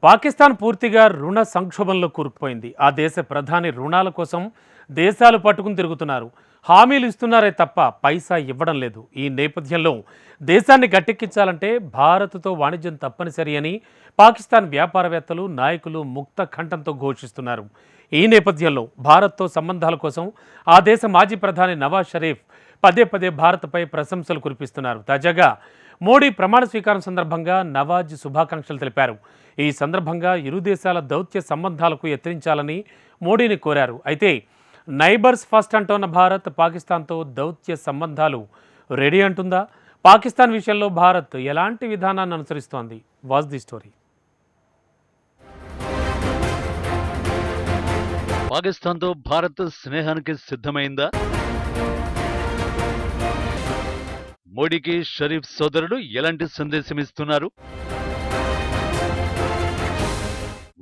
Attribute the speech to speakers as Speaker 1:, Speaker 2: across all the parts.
Speaker 1: పాకిస్తాన్ పూర్తిగా రుణ సంక్షోభంలో కూరుకుపోయింది. ఆ దేశ ప్రధాని రుణాల కోసం దేశాలు పట్టుకుని తిరుగుతున్నారు. హామీలు ఇస్తున్నారే తప్ప పైసా ఇవ్వడం లేదు. ఈ నేపథ్యంలో దేశాన్ని గట్టెక్కించాలంటే భారత్తో వాణిజ్యం తప్పనిసరి అని పాకిస్తాన్ వ్యాపారవేత్తలు, నాయకులు ముక్త కంఠంతో ఘోషిస్తున్నారు. ఈ నేపథ్యంలో భారత్తో సంబంధాల కోసం ఆ దేశ మాజీ ప్రధాని నవాజ్ షరీఫ్ పదే పదే భారత్పై ప్రశంసలు కురిపిస్తున్నారు. తాజాగా మోడీ ప్రమాణ స్వీకారం సందర్భంగా నవాజ్ శుభాకాంక్షలు తెలిపారు. ఈ సందర్భంగా ఇరు దేశాల దౌత్య సంబంధాలకు ఎత్తించాలని మోడీని కోరారు. అయితే నైబర్స్ ఫస్ట్ అంటోన్న భారత్ పాకిస్తాన్తో దౌత్య సంబంధాలు రెడీ అంటుందా? పాకిస్తాన్ విషయంలో భారత్ ఎలాంటి విధానాన్ని అనుసరిస్తోంది? Watch the story.
Speaker 2: పాకిస్తాన్తో భారత్ స్నేహానికి సిద్ధమైందా? మోడీకి షరీఫ్ సోదరుడు ఎలాంటి సందేశం ఇస్తున్నారు?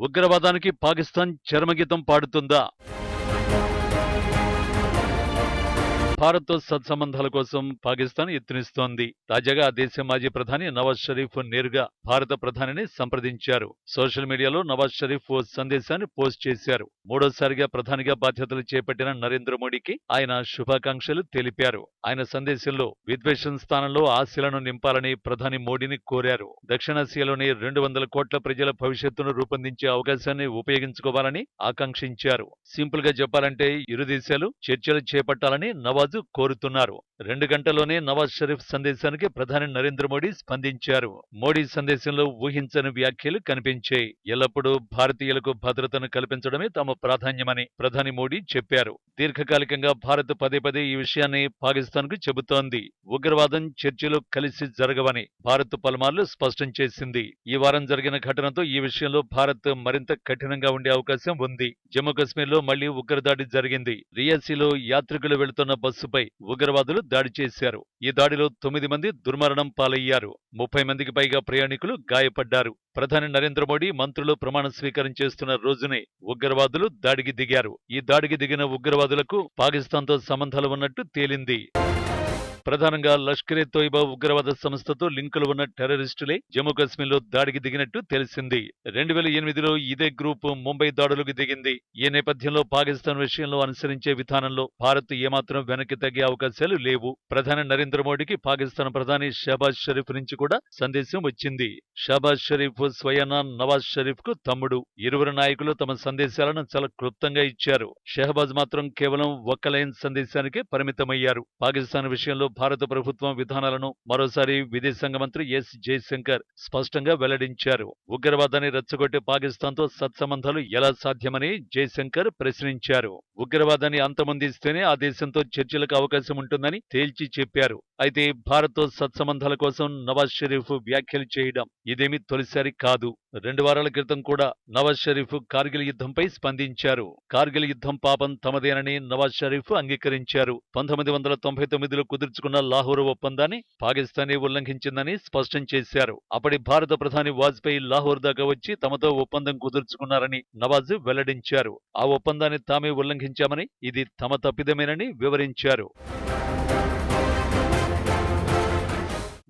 Speaker 2: ఉగ్రవాదానికి పాకిస్తాన్ చరమగీతం పాడుతుందా? భారత్తో సత్సంబంధాల కోసం పాకిస్తాన్ యత్నిస్తోంది. తాజాగా ఆ దేశ మాజీ ప్రధాని నవాజ్ షరీఫ్ నేరుగా భారత ప్రధానిని సంప్రదించారు. సోషల్ మీడియాలో నవాజ్ షరీఫ్ ఓ సందేశాన్ని పోస్ట్ చేశారు. మూడోసారిగా ప్రధానిగా బాధ్యతలు చేపట్టిన నరేంద్ర మోడీకి ఆయన శుభాకాంక్షలు తెలిపారు. ఆయన సందేశంలో విద్వేషం స్థానంలో ఆశలను నింపాలని ప్రధాని మోడీని కోరారు. దక్షిణాసియాలోని 200 కోట్ల ప్రజల భవిష్యత్తును రూపొందించే అవకాశాన్ని ఉపయోగించుకోవాలని ఆకాంక్షించారు. సింపుల్ గా చెప్పాలంటే ఇరు దేశాలు చర్చలు చేపట్టాలని నవాజ్ కోరుతున్నారు. 2 గంటల్లోనే నవాజ్ షరీఫ్ సందేశానికి ప్రధాని నరేంద్ర మోడీ స్పందించారు. మోడీ సందేశంలో ఊహించని వ్యాఖ్యలు కనిపించాయి. ఎల్లప్పుడూ భారతీయులకు భద్రతను కల్పించడమే తమ ప్రాధాన్యమని ప్రధాని మోడీ చెప్పారు. దీర్ఘకాలికంగా భారత్ పదే పదే ఈ విషయాన్ని పాకిస్తాన్ కు చెబుతోంది. ఉగ్రవాదం చర్చలు కలిసి జరగవని భారత్ పలుమార్లు స్పష్టం చేసింది. ఈ వారం జరిగిన ఘటనతో ఈ విషయంలో భారత్ మరింత కఠినంగా ఉండే అవకాశం ఉంది. జమ్మూ కశ్మీర్ లో మళ్లీ ఉగ్రదాడి జరిగింది. రియాసీలో యాత్రికులు వెళుతున్న బస్సుపై ఉగ్రవాదులు దాడి చేశారు. ఈ దాడిలో 9 మంది దుర్మరణం పాలయ్యారు. 30 మందికి పైగా ప్రయాణికులు గాయపడ్డారు. ప్రధాని నరేంద్ర మోడీ మంత్రులు ప్రమాణ స్వీకారం చేస్తున్న రోజునే ఉగ్రవాదులు దాడికి దిగారు. ఈ దాడికి దిగిన ఉగ్రవాదులకు పాకిస్తాన్తో సంబంధాలు ఉన్నట్టు తేలింది. ప్రధానంగా లష్కరే తోయిబా ఉగ్రవాద సంస్థతో లింకులు ఉన్న టెర్రరిస్టులే జమ్మూ కశ్మీర్లో దాడికి దిగినట్టు తెలిసింది. 2008లో ఇదే గ్రూప్ ముంబై దాడులకు దిగింది. ఈ నేపథ్యంలో పాకిస్తాన్ విషయంలో అనుసరించే విధానంలో భారత్ ఏమాత్రం వెనక్కి తగ్గే అవకాశాలు లేవు. ప్రధాని నరేంద్ర మోడీకి పాకిస్తాన్ ప్రధాని షహబాజ్ షరీఫ్ నుంచి కూడా సందేశం వచ్చింది. షహబాజ్ షరీఫ్ స్వయానా నవాజ్ షరీఫ్ కు తమ్ముడు. ఇరువురు నాయకులు తమ సందేశాలను చాలా క్లుప్తంగా ఇచ్చారు. షహబాజ్ మాత్రం కేవలం ఒక్క లైన్ సందేశానికే పరిమితమయ్యారు. పాకిస్తాన్ విషయంలో భారత ప్రభుత్వం విధానాలను మరోసారి విదేశాంగ మంత్రి ఎస్ జయశంకర్ స్పష్టంగా వెల్లడించారు. ఉగ్రవాదాన్ని రెచ్చగొట్టే పాకిస్తాన్తో సత్సంబంధాలు ఎలా సాధ్యమని జయశంకర్ ప్రశ్నించారు. ఉగ్రవాదాన్ని అంతమొందిస్తేనే ఆ దేశంతో చర్చలకు అవకాశం ఉంటుందని తేల్చి చెప్పారు. అయితే భారత్తో సత్సంబంధాల కోసం నవాజ్ షరీఫ్ వ్యాఖ్యలు చేయడం ఇదేమీ తొలిసారి కాదు. 2 వారాల క్రితం కూడా నవాజ్ షరీఫ్ కార్గిల్ యుద్ధంపై స్పందించారు. కార్గిల్ యుద్ధం పాపం తమదేనని నవాజ్ షరీఫ్ అంగీకరించారు. 1999లో కుదుర్చుకున్న లాహోర్ ఒప్పందాన్ని పాకిస్తానే ఉల్లంఘించిందని స్పష్టం చేశారు. అప్పటి భారత ప్రధాని వాజ్పేయి లాహోర్ దాకా వచ్చి తమతో ఒప్పందం కుదుర్చుకున్నారని నవాజ్ వెల్లడించారు. ఆ ఒప్పందాన్ని తామే ఉల్లంఘించామని, ఇది తమ తప్పిదమేనని వివరించారు.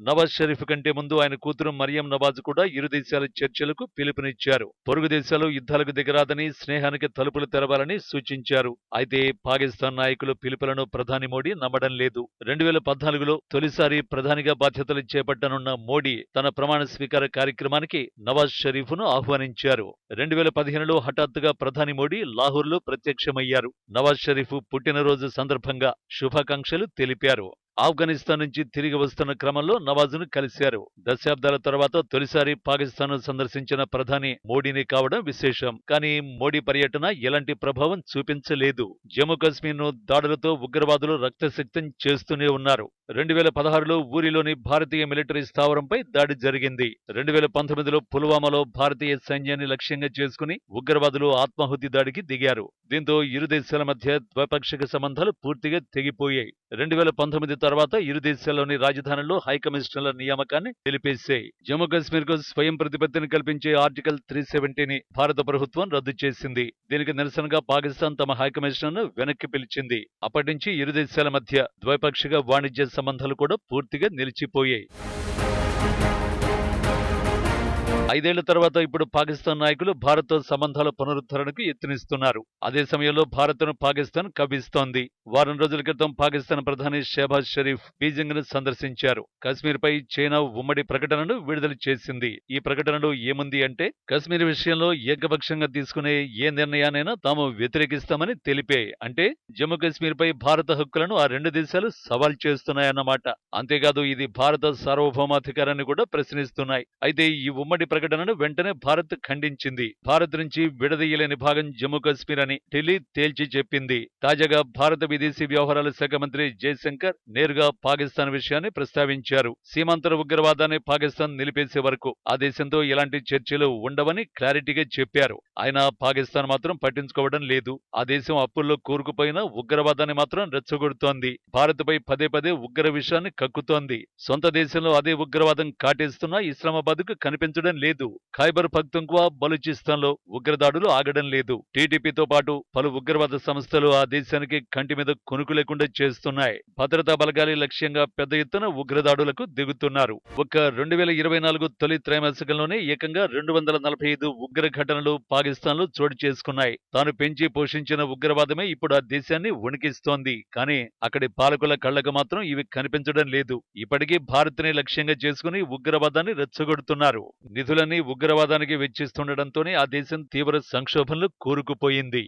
Speaker 2: నవాజ్ షరీఫ్ కంటే ముందు ఆయన కూతురు మరియం నవాజ్ కూడా ఇరు దేశాల చర్చలకు పిలుపునిచ్చారు. పొరుగు దేశాలు యుద్ధాలకు దిగరాదని, స్నేహానికి తలుపులు తెరవాలని సూచించారు. అయితే పాకిస్తాన్ నాయకులు పిలుపులను ప్రధాని మోడీ నమ్మడం లేదు. 2014లో తొలిసారి ప్రధానిగా బాధ్యతలు చేపట్టనున్న మోడీ తన ప్రమాణ స్వీకార కార్యక్రమానికి నవాజ్ షరీఫ్ ను ఆహ్వానించారు. 2015లో హఠాత్తుగా ప్రధాని మోడీ లాహోర్లో ప్రత్యక్షమయ్యారు. నవాజ్ షరీఫ్ పుట్టినరోజు సందర్భంగా శుభాకాంక్షలు తెలిపారు. ఆఫ్ఘనిస్తాన్ నుంచి తిరిగి వస్తున్న క్రమంలో నవాజ్ను కలిశారు. దశాబ్దాల తర్వాత తొలిసారి పాకిస్తాన్ సందర్శించిన ప్రధాని మోడీని కావడం విశేషం. కానీ మోడీ పర్యటన ఎలాంటి ప్రభావం చూపించలేదు. జమ్మూ కశ్మీర్ ను దాడులతో ఉగ్రవాదులు రక్తసిక్తం చేస్తూనే ఉన్నారు. 2016లో ఊరిలోని భారతీయ మిలిటరీ స్థావరంపై దాడి జరిగింది. 2019లో పుల్వామాలో భారతీయ సైన్యాన్ని లక్ష్యంగా చేసుకుని ఉగ్రవాదులు ఆత్మాహుతి దాడికి దిగారు. దీంతో ఇరు దేశాల మధ్య ద్వైపాక్షిక సంబంధాలు పూర్తిగా తెగిపోయాయి. 2019 తర్వాత ఇరు దేశాల్లోని రాజధానుల్లో హైకమిషనర్ల నియామకాన్ని నిలిపేశాయి. జమ్మూ కశ్మీర్ కు స్వయం ప్రతిపత్తిని కల్పించే ఆర్టికల్ 370ని భారత ప్రభుత్వం రద్దు చేసింది. దీనికి నిరసనగా పాకిస్తాన్ తమ హైకమిషనర్ను వెనక్కి పిలిచింది. అప్పటి నుంచి ఇరు దేశాల మధ్య ద్వైపాక్షిక వాణిజ్య సంబంధాలు కూడా పూర్తిగా నిలిచిపోయాయి. 5 ఏళ్ల తర్వాత ఇప్పుడు పాకిస్తాన్ నాయకులు భారత్తో సంబంధాల పునరుద్ధరణకు యత్నిస్తున్నారు. అదే సమయంలో భారత్ను పాకిస్తాన్ కవ్విస్తోంది. వారం రోజుల క్రితం పాకిస్తాన్ ప్రధాని షెహబాజ్ షరీఫ్ బీజింగ్ ను సందర్శించారు. కశ్మీర్పై చైనా ఉమ్మడి ప్రకటనను విడుదల చేసింది. ఈ ప్రకటనలో ఏముంది అంటే, కశ్మీర్ విషయంలో ఏకపక్షంగా తీసుకునే ఏ నిర్ణయాన్నైనా తాము వ్యతిరేకిస్తామని తెలిపే. అంటే జమ్మూ కశ్మీర్పై భారత హక్కులను ఆ రెండు దేశాలు సవాల్ చేస్తున్నాయన్నమాట. అంతేకాదు ఇది భారత సార్వభౌమాధికారాన్ని కూడా ప్రశ్నిస్తున్నాయి. అయితే ఈ ఉమ్మడి ప్రకటనను వెంటనే భారత్ ఖండించింది. భారత్ నుంచి విడదీయలేని భాగం జమ్మూ కశ్మీర్ అని ఢిల్లీ తేల్చి చెప్పింది. తాజాగా భారత విదేశీ వ్యవహారాల శాఖ మంత్రి జయశంకర్ నేరుగా పాకిస్తాన్ విషయాన్ని ప్రస్తావించారు. సీమాంతర ఉగ్రవాదాన్ని పాకిస్తాన్ నిలిపేసే వరకు ఆ దేశంతో ఎలాంటి చర్చలు ఉండవని క్లారిటీగా చెప్పారు. అయినా పాకిస్తాన్ మాత్రం పట్టించుకోవడం లేదు. ఆ దేశం అప్పుల్లో కూరుకుపోయిన ఉగ్రవాదాన్ని మాత్రం రెచ్చగొడుతోంది. భారత్పై పదే పదే ఉగ్ర విషయాన్ని కక్కుతోంది. సొంత దేశంలో అదే ఉగ్రవాదం కాటేస్తున్నా ఇస్లామాబాద్ కు కనిపించడం లేదు. ఖైబర్ పఖ్తుంఖ్వా, బలూచిస్తాన్లో ఉగ్రదాడులు ఆగడం లేదు. టీడీపీతో పాటు పలు ఉగ్రవాద సంస్థలు ఆ దేశానికి కంటి మీద కొనుకు లేకుండా చేస్తున్నాయి. భద్రతా బలగాలి లక్ష్యంగా పెద్ద ఎత్తున ఉగ్రదాడులకు దిగుతున్నారు. ఒక్క 2024 తొలి త్రైమాసికంలోనే ఏకంగా 245 ఉగ్ర ఘటనలు పాకిస్తాన్లో చోటు చేసుకున్నాయి. తాను పెంచి పోషించిన ఉగ్రవాదమే ఇప్పుడు ఆ దేశాన్ని వణికిస్తోంది. కానీ అక్కడి పాలకుల కళ్లకు మాత్రం ఇవి కనిపించడం లేదు. ఇప్పటికీ భారత్ని లక్ష్యంగా చేసుకుని ఉగ్రవాదాన్ని రెచ్చగొడుతున్నారు. నిధులన్నీ ఉగ్రవాదానికి వెచ్చిస్తుండటంతోనే ఆ దేశం తీవ్ర సంక్షోభంలో కూరుకుపోయింది.